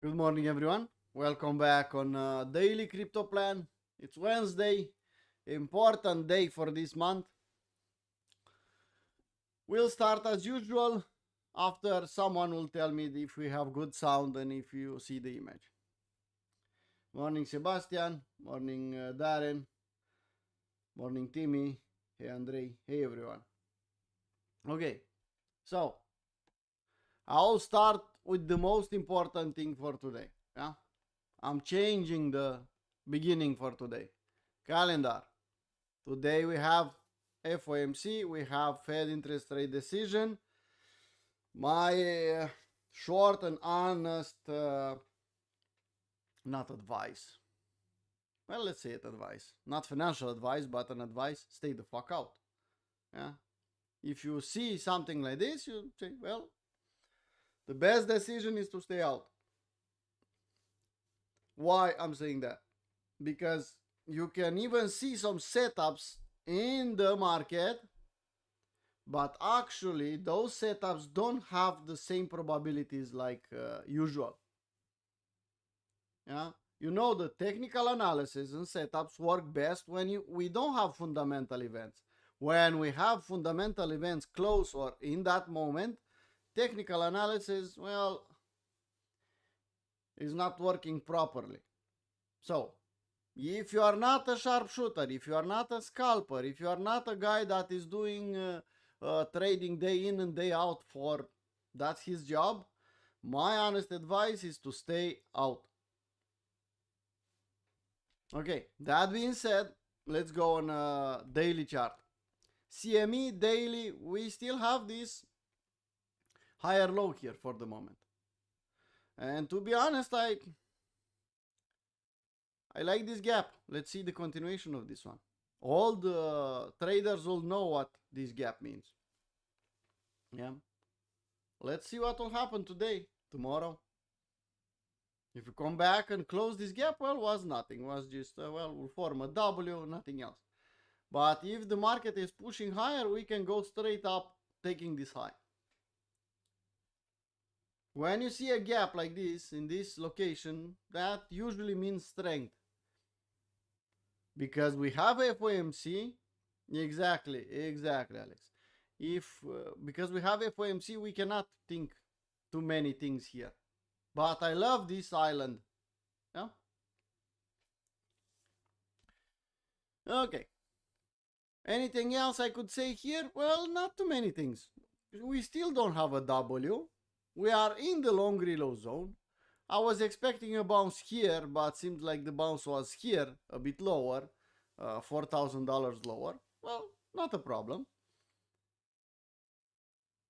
Good morning, everyone. Welcome back on Daily Crypto Plan. It's Wednesday, important day for this month. We'll start as usual after someone will tell me if we have good sound and if you see the image. Morning, Sebastian. Morning, Darren. Morning, Timmy. Hey, Andrei. Hey, everyone. Okay, so I'll start with the most important thing for today. Yeah, I'm changing the beginning for today. Calendar. Today we have FOMC, we have Fed interest rate decision. My short and honest, not advice. Well, let's say it advice. Not financial advice, but an advice. Stay the fuck out. Yeah. If you see something like this, you say, well, the best decision is to stay out. Why I'm saying that? Because you can even see some setups in the market, but actually those setups don't have the same probabilities like usual. Yeah, you know, the technical analysis and setups work best when we don't have fundamental events. When we have fundamental events close or in that moment, technical analysis, well, is not working properly. So if you are not a sharpshooter, if you are not a scalper, if you are not a guy that is doing trading day in and day out for that's his job, my honest advice is to stay out. Okay, that being said, let's go on a daily chart. CME daily, we still have this higher low here for the moment. And to be honest, I like this gap. Let's see the continuation of this one. All the traders will know what this gap means. Yeah. Let's see what will happen today, tomorrow. If you come back and close this gap, well, was nothing. Was just, well, we'll form a W, nothing else. But if the market is pushing higher, we can go straight up taking this high. When you see a gap like this in this location, that usually means strength. Because we have FOMC, exactly, Alex. Because we have FOMC, we cannot think too many things here. But I love this island. Yeah. Okay. Anything else I could say here? Well, not too many things. We still don't have a W. We are in the long reload zone. I was expecting a bounce here, but seems like the bounce was here, a bit lower, $4,000 lower. Well, not a problem.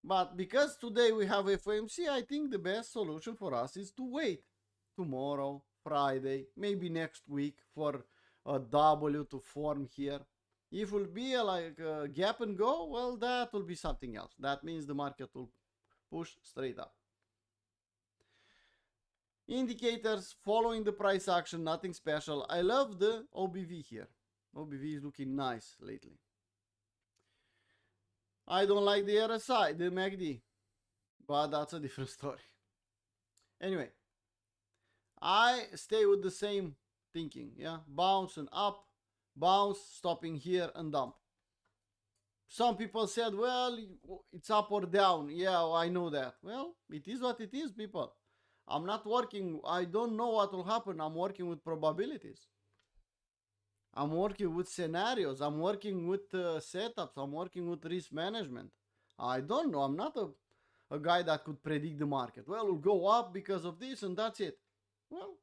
But because today we have FOMC, I think the best solution for us is to wait tomorrow, Friday, maybe next week for a W to form here. If it will be like a gap and go, well, that will be something else. That means the market will push straight up. Indicators following the price action, nothing special. I love the OBV here. OBV is looking nice lately. I don't like the RSI, the MACD, but that's a different story. Anyway, I stay with the same thinking. Yeah, bounce and up, bounce, stopping here and dump. Some people said, well, it's up or down. Yeah, I know that. Well, it is what it is, people. I'm not working, I don't know what will happen. I'm working with probabilities. I'm working with scenarios. I'm working with setups. I'm working with risk management. I don't know. I'm not a guy that could predict the market. Well, we'll go up because of this and that's it. Well,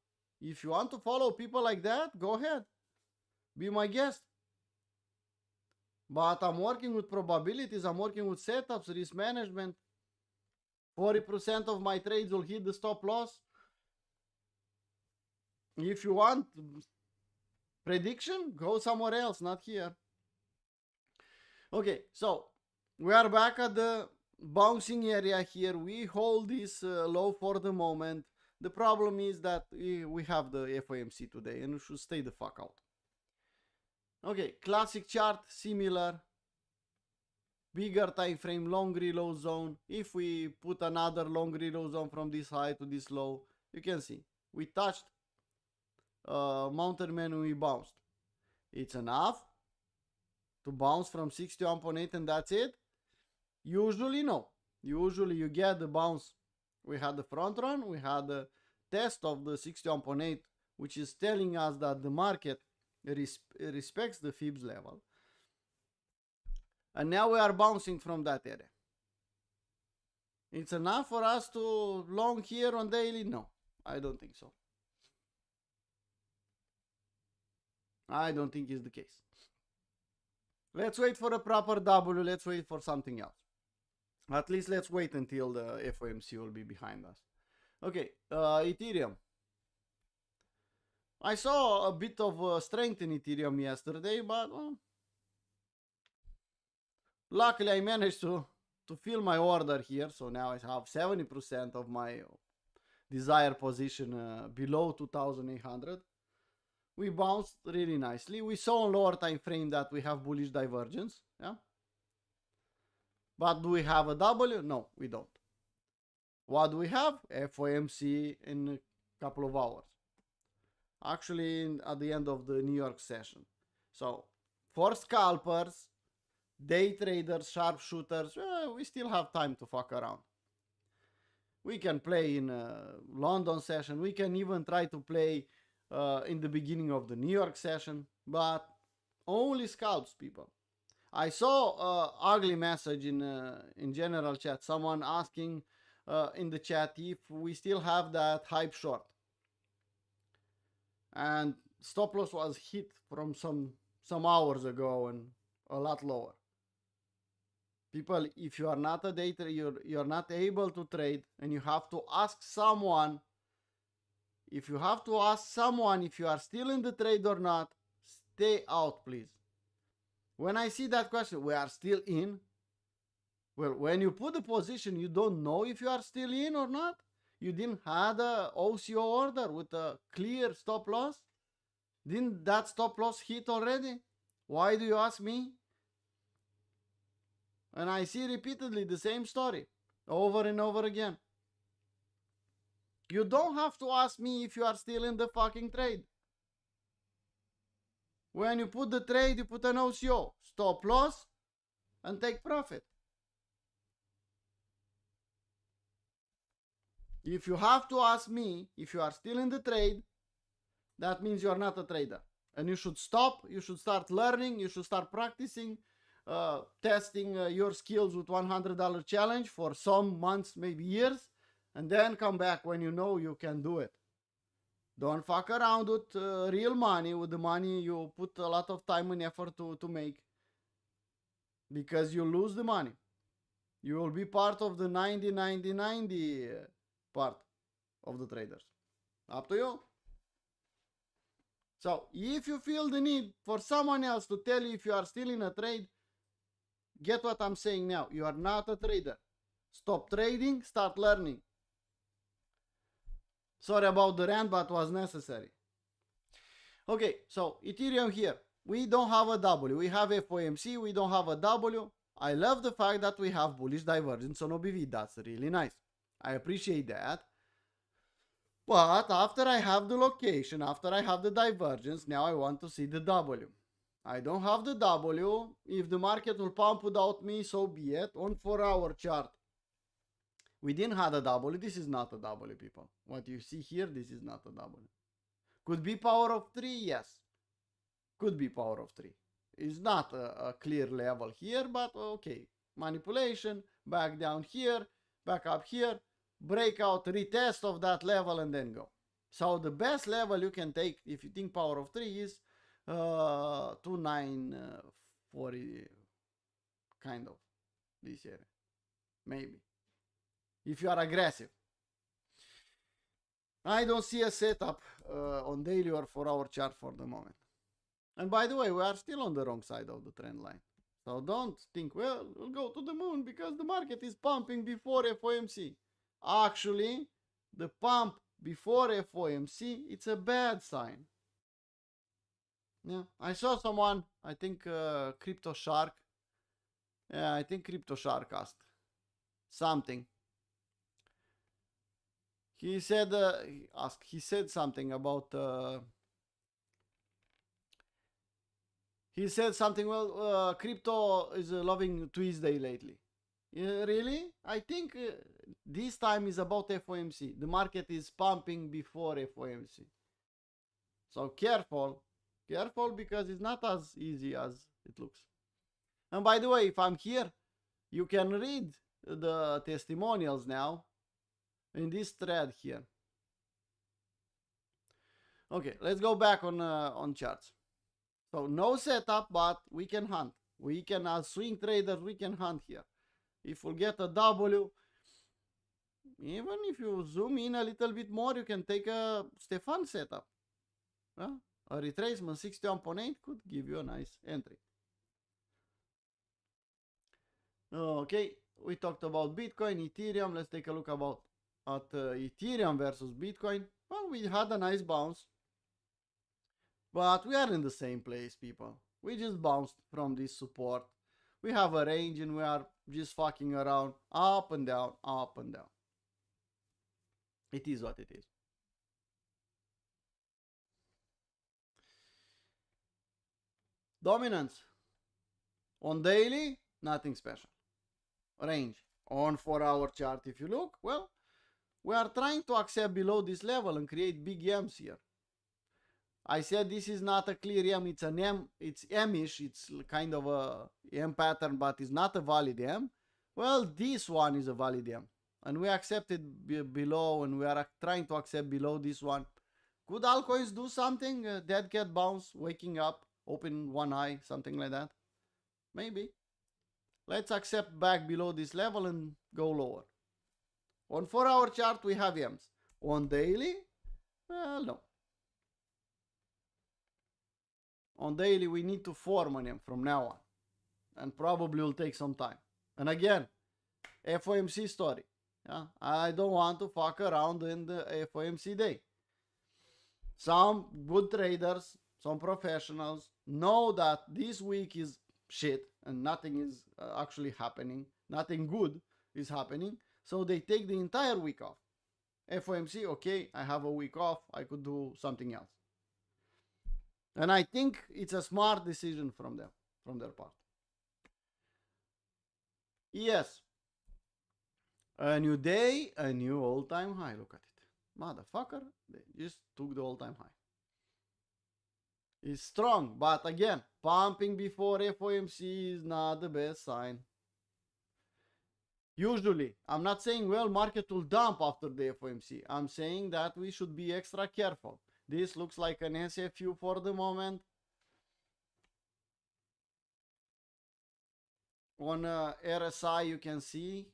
if you want to follow people like that, go ahead. Be my guest. But I'm working with probabilities. I'm working with setups, risk management. 40% of my trades will hit the stop loss. If you want prediction, go somewhere else, not here. Okay, so we are back at the bouncing area here. We hold this low for the moment. The problem is that we have the FOMC today and we should stay the fuck out. Okay, classic chart, similar. Bigger time frame, long reload zone. If we put another long reload zone from this high to this low, you can see we touched mountain man and we bounced. It's enough to bounce from 61.8 and that's it? Usually no. Usually you get the bounce. We had the front run, we had the test of the 61.8, which is telling us that the market respects the Fibs level. And now we are bouncing from that area. It's enough for us to long here on daily? No, I don't think so. I don't think it's the case. Let's wait for a proper W. Let's wait for something else. At least let's wait until the FOMC will be behind us. Okay, Ethereum. I saw a bit of strength in Ethereum yesterday, but luckily I managed to fill my order here. So now I have 70% of my desired position below 2,800. We bounced really nicely. We saw on lower time frame that we have bullish divergence. Yeah. But do we have a W? No, we don't. What do we have? FOMC in a couple of hours. Actually, at the end of the New York session. So, for scalpers, day traders, sharpshooters, we still have time to fuck around. We can play in a London session. We can even try to play in the beginning of the New York session, but only scalps, people. I saw an ugly message in general chat. Someone asking in the chat if we still have that hype short. And stop loss was hit from some hours ago and a lot lower. People, if you are not a day trader, you're not able to trade, and you have to ask someone. If you have to ask someone if you are still in the trade or not, stay out, please. When I see that question, we are still in. Well, when you put the position, you don't know if you are still in or not. You didn't have a OCO order with a clear stop loss. Didn't that stop loss hit already? Why do you ask me? And I see repeatedly the same story over and over again. You don't have to ask me if you are still in the fucking trade. When you put the trade, you put an OCO, stop loss, and take profit. If you have to ask me if you are still in the trade, that means you are not a trader. And you should stop, you should start learning, you should start practicing, testing your skills with $100 challenge for some months, maybe years, and then come back when you know you can do it. Don't fuck around with real money, with the money you put a lot of time and effort to make, because you lose the money. You will be part of the 90 part of the traders. Up to you. So if you feel the need for someone else to tell you if you are still in a trade, get what I'm saying now. You are not a trader. Stop trading, start learning. Sorry about the rant, but was necessary. Okay, so Ethereum here. We don't have a W. We have FOMC. We don't have a W. I love the fact that we have bullish divergence on OBV. That's really nice. I appreciate that. But after I have the location, after I have the divergence, now I want to see the W. I don't have the W. If the market will pump without me, so be it. On 4-hour chart, we didn't have a W. This is not a W, people. What you see here, this is not a W. Could be power of 3, yes. Could be power of 3. It's not a clear level here, but okay. Manipulation, back down here, back up here, breakout, retest of that level, and then go. So the best level you can take, if you think power of 3, is 2940, kind of, this area. Maybe. If you are aggressive. I don't see a setup on daily or 4-hour chart for the moment. And by the way, we are still on the wrong side of the trend line. So don't think, well, we'll go to the moon because the market is pumping before FOMC. Actually, the pump before FOMC, it's a bad sign. Yeah, I saw someone, I think Crypto Shark. Yeah, I think Crypto Shark asked something. He said, he said something about, he said something, well, crypto is loving Tuesday lately. Really? I think this time is about FOMC. The market is pumping before FOMC. So careful. Careful, because it's not as easy as it looks. And by the way, if I'm here, you can read the testimonials now in this thread here. Okay, let's go back on charts. So no setup, but we can hunt. We can, as swing traders, we can hunt here. If we get a W, even if you zoom in a little bit more, you can take a Stefan setup. A retracement 61.8 could give you a nice entry. Okay, we talked about Bitcoin, Ethereum. Let's take a look at Ethereum versus Bitcoin. Well, we had a nice bounce, but we are in the same place, people. We just bounced from this support. We have a range and we are just fucking around, up and down, up and down. It is what it is. Dominance. On daily, nothing special. Range. On 4-hour chart, if you look, well, we are trying to accept below this level and create big M's here. I said this is not a clear M, it's an M, it's M-ish, it's kind of a M pattern, but it's not a valid M. Well, this one is a valid M. And we accepted below, and we are trying to accept below this one. Could altcoins do something? Dead cat bounce, waking up, open one eye, something like that? Maybe. Let's accept back below this level and go lower. On 4-hour chart, we have M's. On daily? Well, no. On daily, we need to form an M from now on. And probably will take some time. And again, FOMC story. Yeah? I don't want to fuck around in the FOMC day. Some good traders, some professionals know that this week is shit and nothing is actually happening. Nothing good is happening. So they take the entire week off. FOMC, okay, I have a week off. I could do something else. And I think it's a smart decision from them, from their part. Yes. A new day, a new all-time high. Look at it. Motherfucker, they just took the all-time high. It's strong, but again, pumping before FOMC is not the best sign. Usually, I'm not saying, well, market will dump after the FOMC. I'm saying that we should be extra careful. This looks like an SFU for the moment. On RSI, you can see,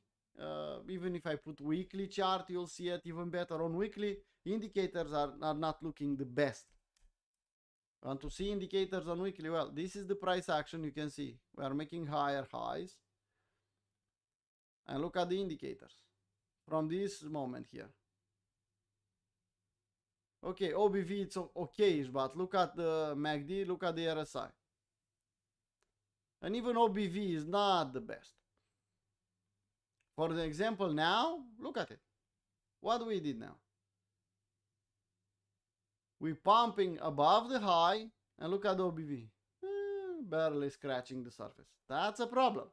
even if I put weekly chart, you'll see it even better. On weekly, indicators are not looking the best. Want to see indicators on weekly? Well, this is the price action. You can see we are making higher highs. And look at the indicators from this moment here. Okay, OBV it's okay, but look at the MACD, look at the RSI. And even OBV is not the best. For the example now, look at it. What we did now? We're pumping above the high, and look at the OBV. Barely scratching the surface. That's a problem.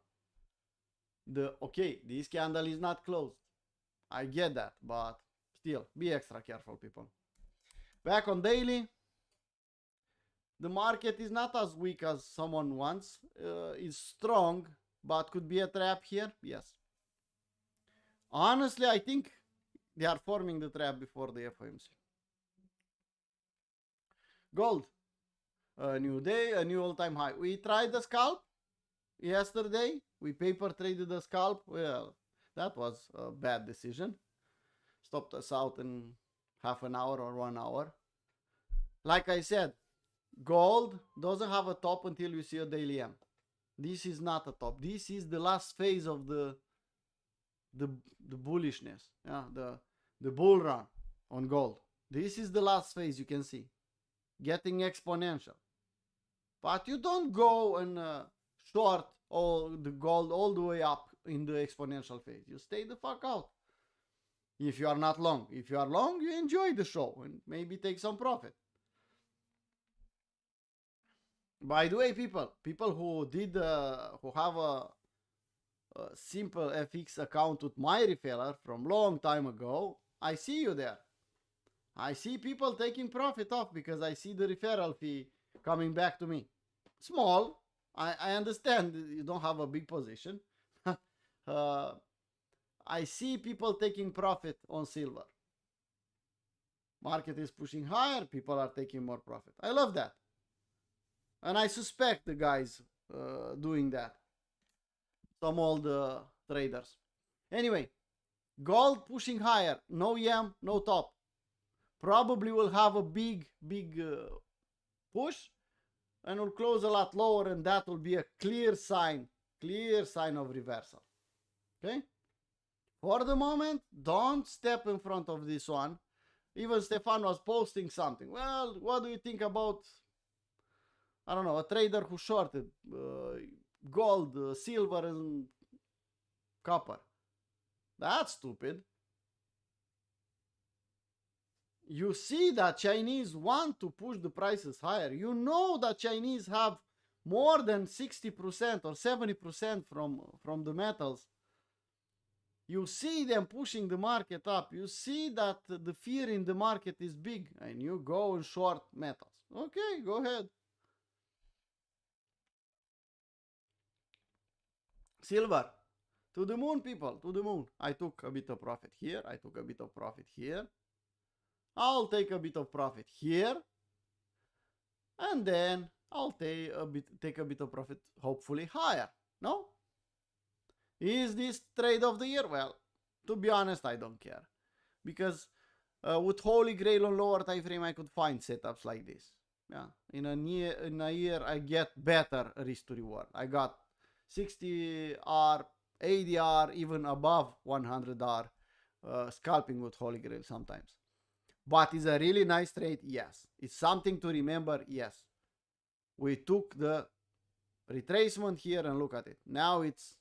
Okay, this candle is not closed. I get that, but still, be extra careful, people. Back on daily, the market is not as weak as someone wants. It's strong, but could be a trap here. Yes. Honestly, I think they are forming the trap before the FOMC. Gold. A new day, a new all-time high. We tried the scalp yesterday. We paper traded the scalp. Well, that was a bad decision. Stopped us out in half an hour or 1 hour. Like I said, gold doesn't have a top until you see a daily M. This is not a top. This is the last phase of the bullishness. Yeah, the bull run on gold. This is the last phase, you can see. Getting exponential. But you don't go and short all the gold all the way up in the exponential phase. You stay the fuck out. If you are not long. If you are long, you enjoy the show and maybe take some profit. By the way, people who have a simple FX account with my referral from long time ago, I see you there. I see people taking profit off because I see the referral fee coming back to me. Small. I understand you don't have a big position. I see people taking profit on silver. Market is pushing higher, people are taking more profit. I love that. And I suspect the guys doing that. Some old traders. Anyway, gold pushing higher. No yam, no top. Probably will have a big push and will close a lot lower, and that will be a clear sign of reversal. Okay? For the moment, don't step in front of this one. Even Stefan was posting something. Well, what do you think about, I don't know, a trader who shorted gold, silver, and copper? That's stupid. You see that Chinese want to push the prices higher. You know that Chinese have more than 60% or 70% from the metals. You see them pushing the market up. You see that the fear in the market is big and you go and short metals. Okay, go ahead. Silver. To the moon, people. To the moon. I took a bit of profit here. I took a bit of profit here. I'll take a bit of profit here. And then I'll take a bit of profit, hopefully higher. No? Is this trade of the year? Well, to be honest, I don't care. Because with Holy Grail on lower time frame, I could find setups like this. Yeah, in a year, I get better risk to reward. I got 60R, 80R, even above 100R scalping with Holy Grail sometimes. But it's a really nice trade, yes. It's something to remember, yes. We took the retracement here and look at it. Now it's,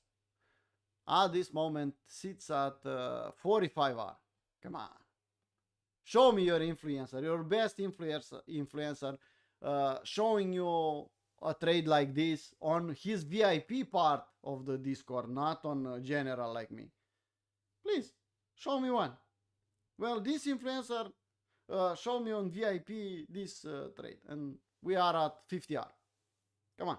at this moment, sits at 45R. Come on. Show me your influencer, your best influencer showing you a trade like this on his VIP part of the Discord, not on general like me. Please, show me one. Well, this influencer showed me on VIP this trade, and we are at 50R. Come on.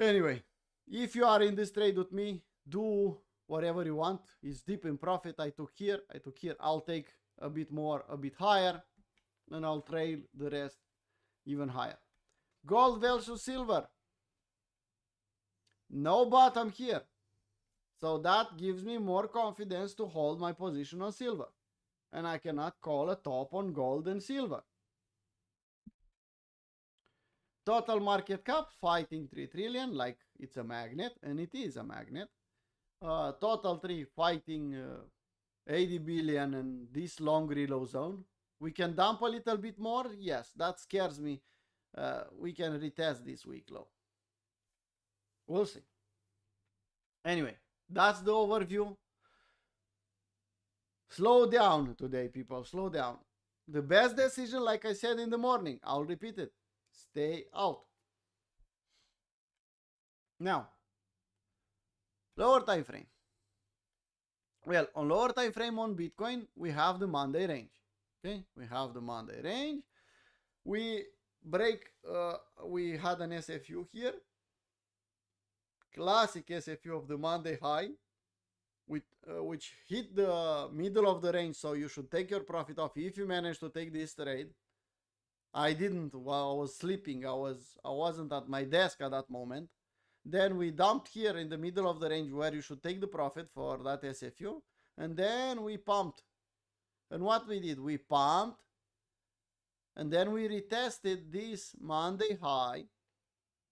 Anyway, if you are in this trade with me, do whatever you want. It's deep in profit. I took here. I'll take a bit more, a bit higher, and I'll trail the rest even higher. Gold versus silver. No bottom here. So that gives me more confidence to hold my position on silver. And I cannot call a top on gold and silver. Total market cap fighting 3 trillion like it's a magnet, and it is a magnet. Total 3 fighting 80 billion and this long reload zone. We can dump a little bit more. Yes, that scares me. We can retest this week low. We'll see. Anyway, that's the overview. Slow down today, people. Slow down. The best decision, like I said in the morning, I'll repeat it. Stay out. Now, lower time frame. Well, on lower time frame on Bitcoin, we have the Monday range. Okay, we have the Monday range. We break. We had an SFU here. Classic SFU of the Monday high, which hit the middle of the range. So you should take your profit off if you manage to take this trade. I didn't while I was sleeping. I wasn't at my desk at that moment. Then we dumped here in the middle of the range where you should take the profit for that SFU. And then we pumped. And what we did, we pumped. And then we retested this Monday high.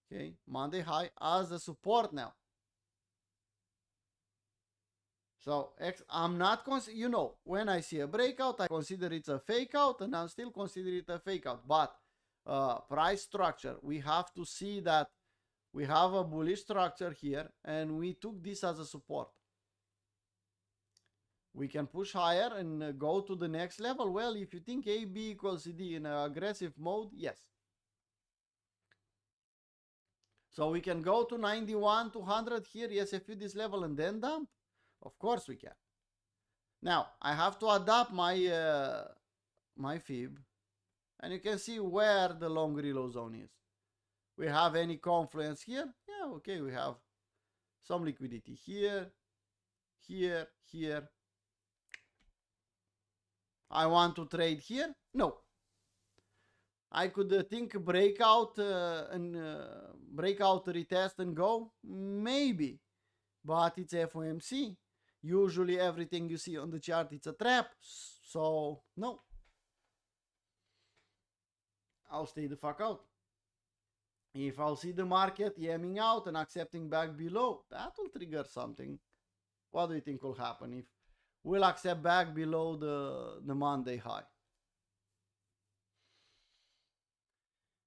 Okay, Monday high as a support now. So I'm not, you know, when I see a breakout, I consider it a fake out, and I'll still consider it a fake out. But price structure, we have to see that we have a bullish structure here, and we took this as a support. We can push higher and go to the next level. Well, if you think AB equals CD in an aggressive mode, yes. So we can go to 91, 200 here, SFU this level, and then dump? Of course we can. Now, I have to adapt my my fib, and you can see where the long reload zone is. We have any confluence here? Yeah, okay, we have some liquidity here, here, here. I want to trade here? No. I could think breakout and breakout retest and go? Maybe. But it's FOMC. Usually everything you see on the chart, it's a trap. So, no. I'll stay the fuck out. If I'll see the market yamming out and accepting back below, that will trigger something. What do you think will happen if we'll accept back below the Monday high?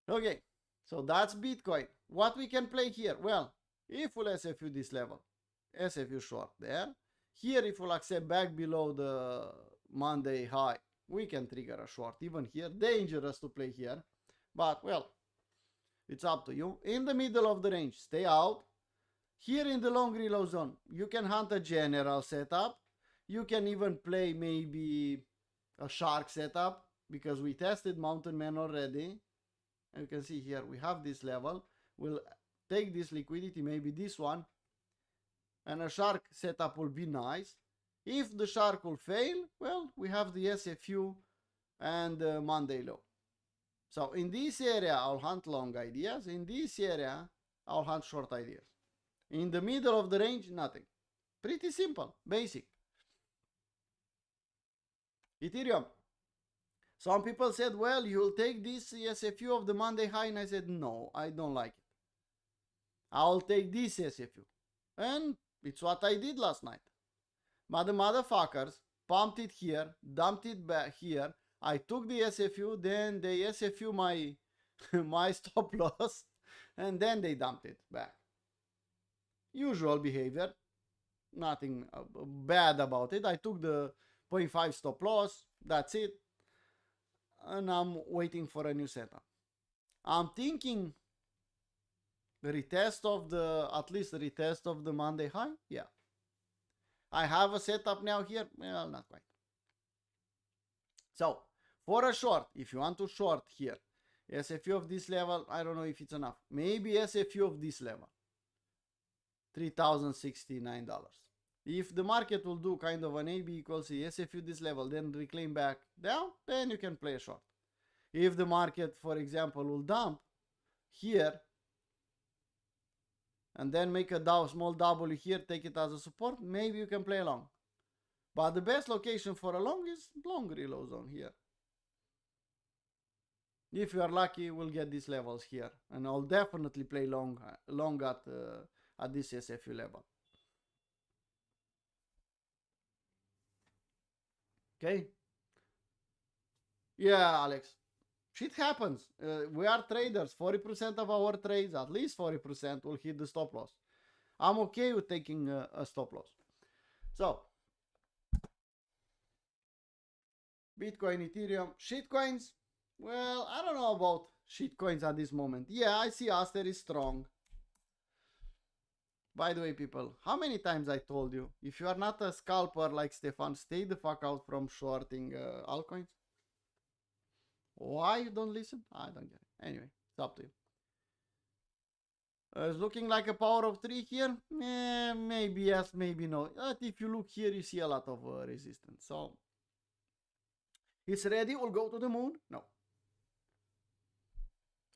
Okay, so that's Bitcoin. What we can play here? Well, if we'll SFU this level, SFU short there. Here, if we'll accept back below the Monday high, we can trigger a short. Even here, dangerous to play here. But, well, it's up to you. In the middle of the range, stay out. Here in the long reload zone, you can hunt a general setup. You can even play maybe a shark setup, because we tested Mountain Man already. And you can see here, we have this level. We'll take this liquidity, maybe this one. And a shark setup will be nice. If the shark will fail, well, we have the SFU and the Monday low. So in this area, I'll hunt long ideas. In this area, I'll hunt short ideas. In the middle of the range, nothing. Pretty simple, basic. Ethereum. Some people said, well, you'll take this SFU of the Monday high, and I said, no, I don't like it. I'll take this SFU. And it's what I did last night. But the motherfuckers pumped it here, dumped it back here. I took the SFU, then they SFU my stop loss, and then they dumped it back. Usual behavior. Nothing bad about it. I took the 0.5 stop loss. That's it. And I'm waiting for a new setup. I'm thinking retest of the, at least retest of the Monday high. Yeah. I have a setup now here. Well, not quite. So, for a short, if you want to short here, SFU of this level, I don't know if it's enough. Maybe SFU of this level. $3,069. If the market will do kind of an AB equals C, SFU this level, then reclaim back down, then you can play a short. If the market, for example, will dump here, and then make a small W here, take it as a support, maybe you can play along. But the best location for a long is long reload zone here. If you are lucky, we'll get these levels here. And I'll definitely play long at this SFU level. Okay? Yeah, Alex. Shit happens. We are traders. 40% of our trades, at least 40%, will hit the stop loss. I'm okay with taking a stop loss. So, Bitcoin, Ethereum, shitcoins. Well, I don't know about shitcoins at this moment. Yeah, I see Aster is strong. By the way, people, how many times I told you, if you are not a scalper like Stefan, stay the fuck out from shorting altcoins? Why you don't listen? I don't get it. Anyway, it's up to you. It's looking like a power of 3 here. Maybe yes, maybe no. But if you look here, you see a lot of resistance. So, it's ready. We'll go to the moon. No.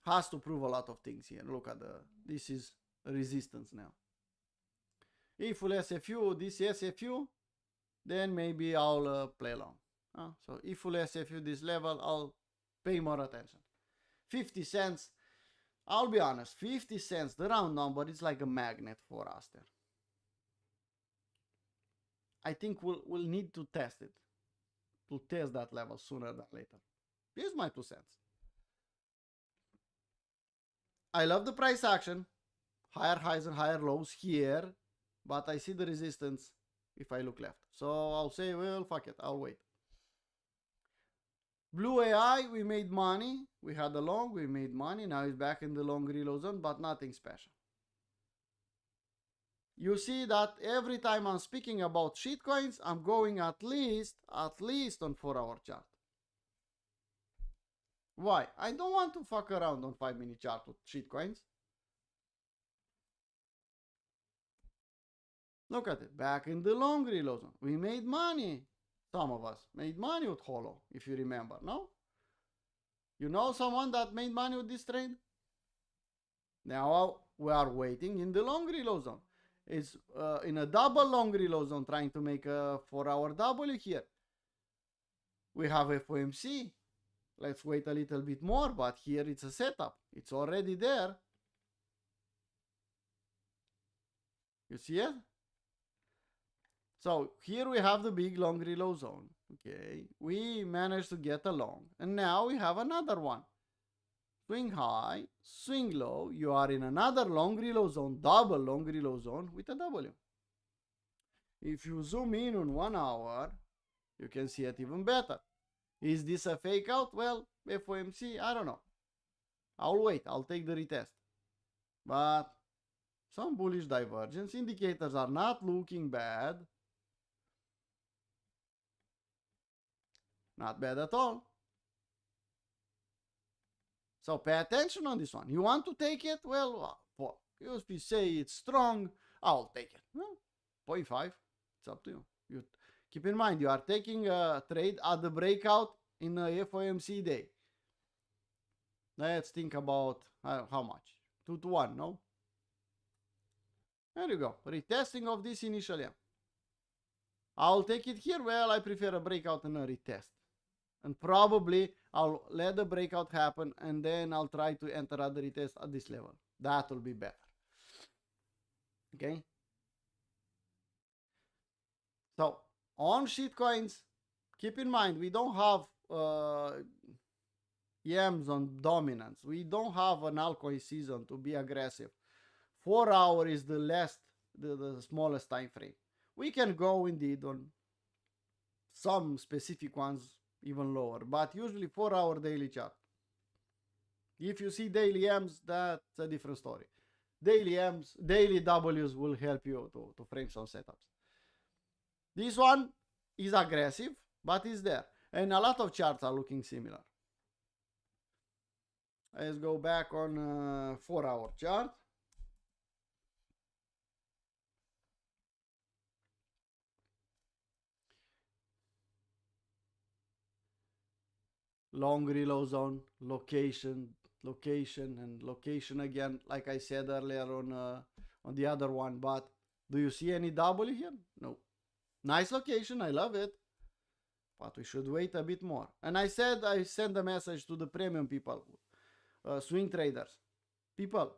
Has to prove a lot of things here. Look at this is resistance now. If we'll SFU, this SFU, then maybe I'll play along. So if we'll SFU this level, I'll pay more attention. 50 cents. I'll be honest, 50 cents, the round number is like a magnet for us there. I think we'll need to test it. To test that level sooner than later. Here's my 2 cents. I love the price action. Higher highs and higher lows here. But I see the resistance if I look left. So I'll say, well, fuck it, I'll wait. Blue AI, we made money. We had a long, we made money. Now it's back in the long reload zone, but nothing special. You see that every time I'm speaking about shitcoins, I'm going at least on 4-hour chart. Why? I don't want to fuck around on 5-minute chart with shitcoins. Look at it, back in the long reload zone. We made money. Some of us made money with Holo, if you remember, no? You know someone that made money with this trade? Now we are waiting in the long reload zone. It's in a double long reload zone, trying to make a 4-hour W here. We have FOMC. Let's wait a little bit more, but here it's a setup. It's already there. You see it? So here we have the big long reload zone. Okay, we managed to get a long, and now we have another one. Swing high, swing low. You are in another long reload zone, double long reload zone with a W. If you zoom in on 1 hour, you can see it even better. Is this a fake out? Well, FOMC, I don't know. I'll wait. I'll take the retest. But some bullish divergence. Indicators are not looking bad. Not bad at all. So pay attention on this one. You want to take it? Well, if you say it's strong, I'll take it. Well, 0.5. It's up to you. You keep in mind, you are taking a trade at the breakout in a FOMC day. Let's think about how much. 2 to 1, no? There you go. Retesting of this initial M. I'll take it here. Well, I prefer a breakout and a retest. And probably I'll let the breakout happen and then I'll try to enter other retest at this level. That will be better. Okay? So, on shitcoins, keep in mind, we don't have yams on dominance. We don't have an altcoin season to be aggressive. 4 hour is the smallest time frame. We can go indeed on some specific ones even lower, but usually 4-hour daily chart. If you see daily M's, that's a different story. Daily M's, daily W's will help you to frame some setups. This one is aggressive, but it's there. And a lot of charts are looking similar. Let's go back on 4-hour chart. Long reload zone, location, and location again, like I said earlier on the other one. But do you see any W here? No. Nice location, I love it. But we should wait a bit more. And I said I send a message to the premium people, swing traders. People,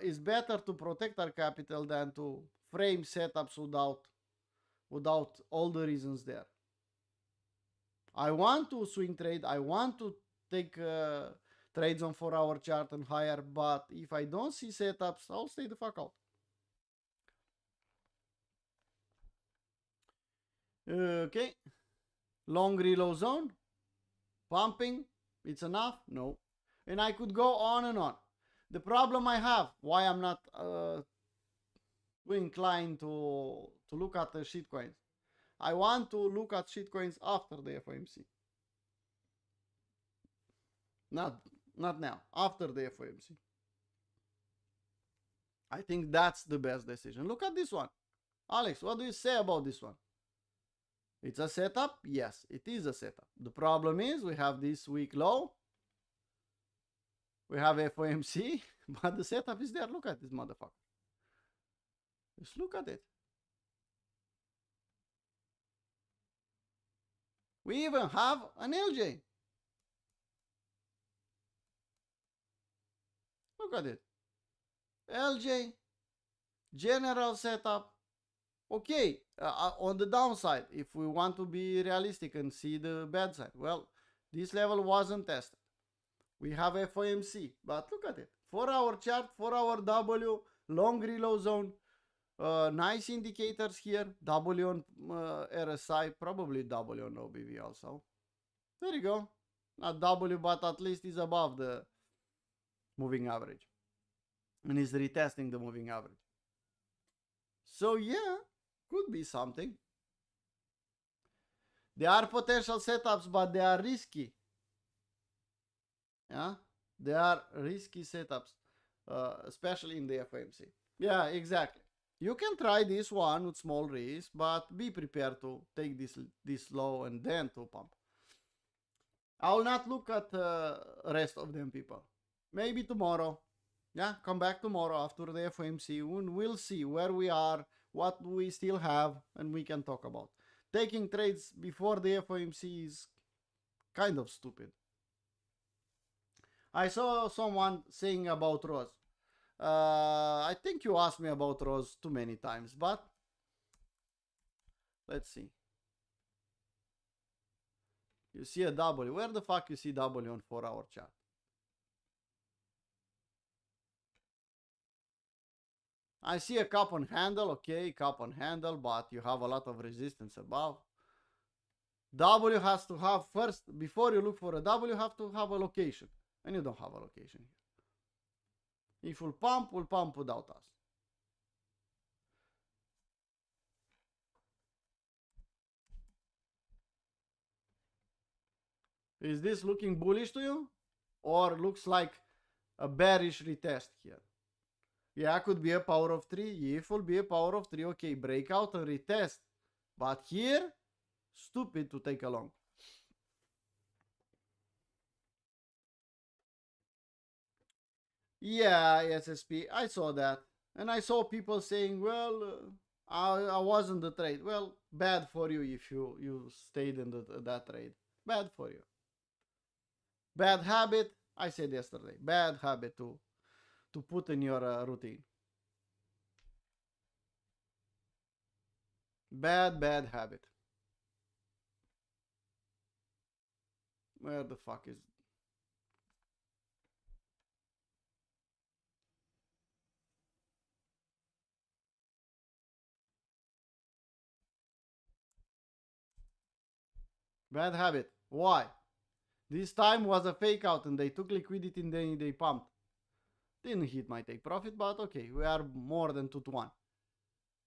it's better to protect our capital than to frame setups without all the reasons there. I want to swing trade. I want to take trades on 4-hour chart and higher. But if I don't see setups, I'll stay the fuck out. Okay. Long reload zone. Pumping. It's enough? No. And I could go on and on. The problem I have, why I'm not too inclined to look at the shitcoins. I want to look at shitcoins after the FOMC. Not now, after the FOMC. I think that's the best decision. Look at this one. Alex, what do you say about this one? It's a setup? Yes, it is a setup. The problem is we have this week low. We have FOMC, but the setup is there. Look at this motherfucker. Just look at it. We even have an LJ. Look at it. LJ, general setup. Okay, on the downside, if we want to be realistic and see the bad side, well, this level wasn't tested. We have FOMC, but look at it. 4-hour chart, 4-hour W, long reload zone. Nice indicators here. W on RSI, probably W on OBV also. There you go. Not W, but at least is above the moving average. And is retesting the moving average. So yeah, could be something. They are potential setups, but they are risky. Yeah, they are risky setups, especially in the FOMC. Yeah, exactly. You can try this one with small risk, but be prepared to take this low and then to pump. I will not look at the rest of them, people. Maybe tomorrow. Yeah, come back tomorrow after the FOMC. We'll see where we are, what we still have, and we can talk about. Taking trades before the FOMC is kind of stupid. I saw someone saying about Rose. I think you asked me about Rose too many times, but let's see. You see a W. Where the fuck you see W on 4-hour chart? I see a cup on handle. Okay, cup on handle, but you have a lot of resistance above. W has to have first, before you look for a W, you have to have a location. And you don't have a location here. If we'll pump without us. Is this looking bullish to you? Or looks like a bearish retest here? Yeah, could be a power of 3. If will be a power of 3, okay, breakout and retest. But here, stupid to take a long. Yeah, SSP, I saw that. And I saw people saying, well, I wasn't the trade. Well, bad for you if you stayed in that trade. Bad for you. Bad habit, I said yesterday. Bad habit to put in your routine. Bad habit. Where the fuck is... Bad habit. Why? This time was a fake out and they took liquidity and then they pumped. Didn't hit my take profit, but okay, we are more than 2-1.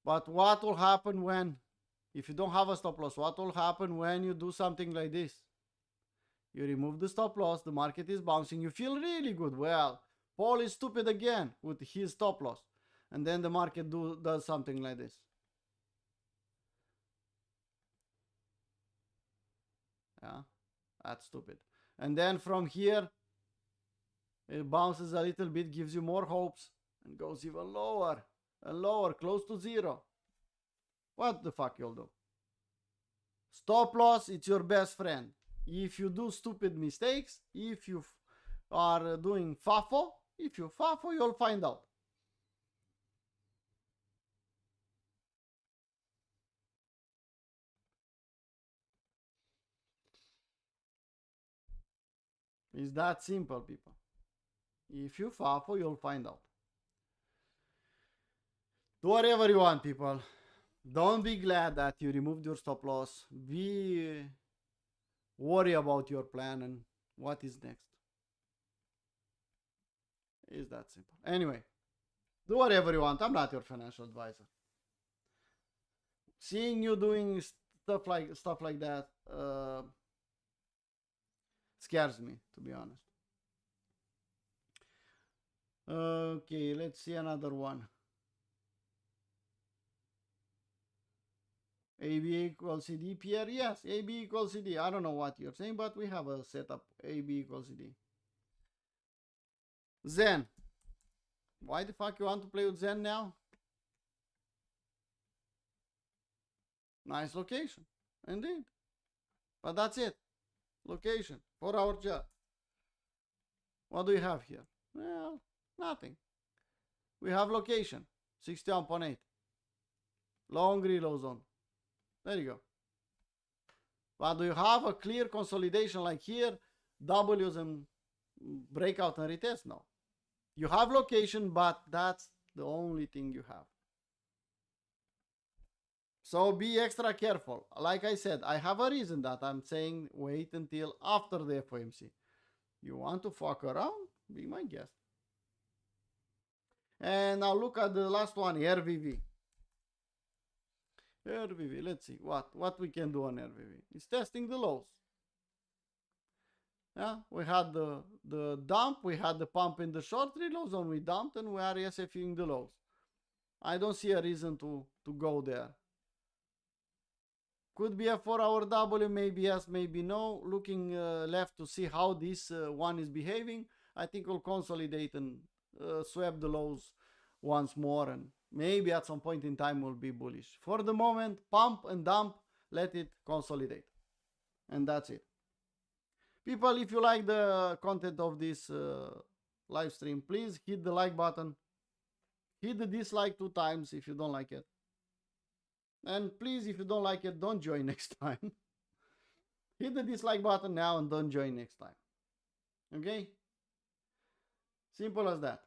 But what will happen when, if you don't have a stop loss, what will happen when you do something like this? You remove the stop loss, the market is bouncing, you feel really good. Well, Paul is stupid again with his stop loss. And then the market does something like this. Yeah, that's stupid. And then from here, it bounces a little bit, gives you more hopes, and goes even lower and lower, close to 0. What the fuck you'll do? Stop loss, it's your best friend. If you do stupid mistakes, if you are doing FAFO, if you FAFO, you'll find out. It's that simple, people. If you FAFO, you'll find out. Do whatever you want, people. Don't be glad that you removed your stop loss. Be worry about your plan and what is next. It's that simple. Anyway, do whatever you want. I'm not your financial advisor. Seeing you doing stuff like that scares me, to be honest. Okay, let's see another one. AB equals CD, Pierre? Yes, AB equals CD. I don't know what you're saying, but we have a setup. AB equals CD. Zen. Why the fuck you want to play with Zen now? Nice location. Indeed. But that's it. Location. 4-hour chart. What do we have here? Well, nothing. We have location. 61.8. Long reload zone. There you go. But do you have a clear consolidation like here? W's and breakout and retest? No. You have location, but that's the only thing you have. So be extra careful. Like I said, I have a reason that I'm saying wait until after the FOMC. You want to fuck around? Be my guest. And now look at the last one, RVV. RVV, let's see what we can do on RVV. It's testing the lows. Yeah, we had the dump, we had the pump in the short three lows, and we dumped, and we are SFing the lows. I don't see a reason to go there. Could be a 4-hour W, maybe yes, maybe no. Looking left to see how this one is behaving. I think we'll consolidate and swap the lows once more, and maybe at some point in time we'll be bullish. For the moment, pump and dump, let it consolidate. And that's it. People, if you like the content of this live stream, please hit the like button. Hit the dislike 2 times if you don't like it. And please, if you don't like it, don't join next time. Hit the dislike button now and don't join next time. Okay? Simple as that.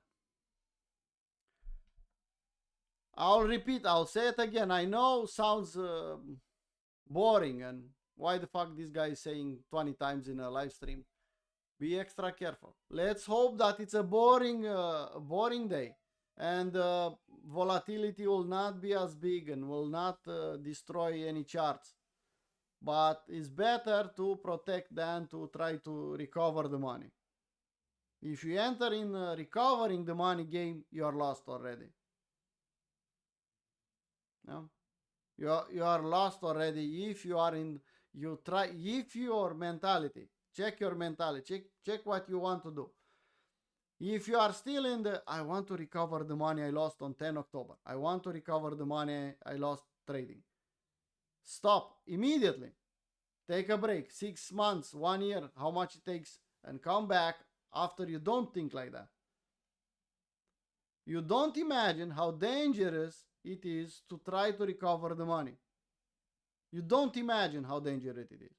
I'll repeat, I'll say it again. I know sounds boring, and why the fuck this guy is saying 20 times in a live stream. Be extra careful. Let's hope that it's a boring day, and volatility will not be as big and will not destroy any charts. But it's better to protect than to try to recover the money. If you enter in recovering the money game, you are lost already. No? You are lost already if you are in, if your mentality, check your mentality, check what you want to do. If you are still in the, I want to recover the money I lost on 10 October. I want to recover the money I lost trading. Stop immediately. Take a break. 6 months, 1 year, how much it takes, and come back after you don't think like that. You don't imagine how dangerous it is to try to recover the money. You don't imagine how dangerous it is.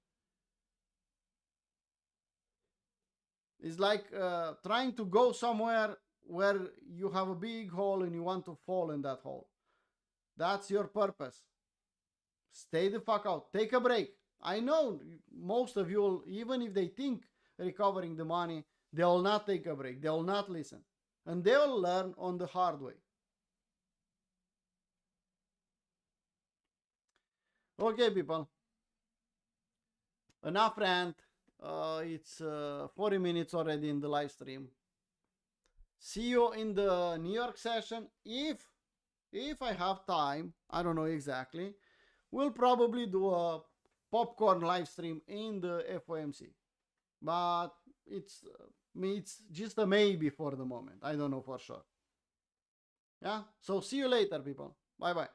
It's like trying to go somewhere where you have a big hole and you want to fall in that hole. That's your purpose. Stay the fuck out. Take a break. I know most of you will, even if they think recovering the money, they will not take a break. They will not listen. And they will learn on the hard way. Okay, people. Enough rant. It's 40 minutes already in the live stream. See you in the New York session. If I have time, I don't know exactly, we'll probably do a popcorn live stream in the FOMC. But it's just a maybe for the moment. I don't know for sure. Yeah, so see you later, people. Bye bye.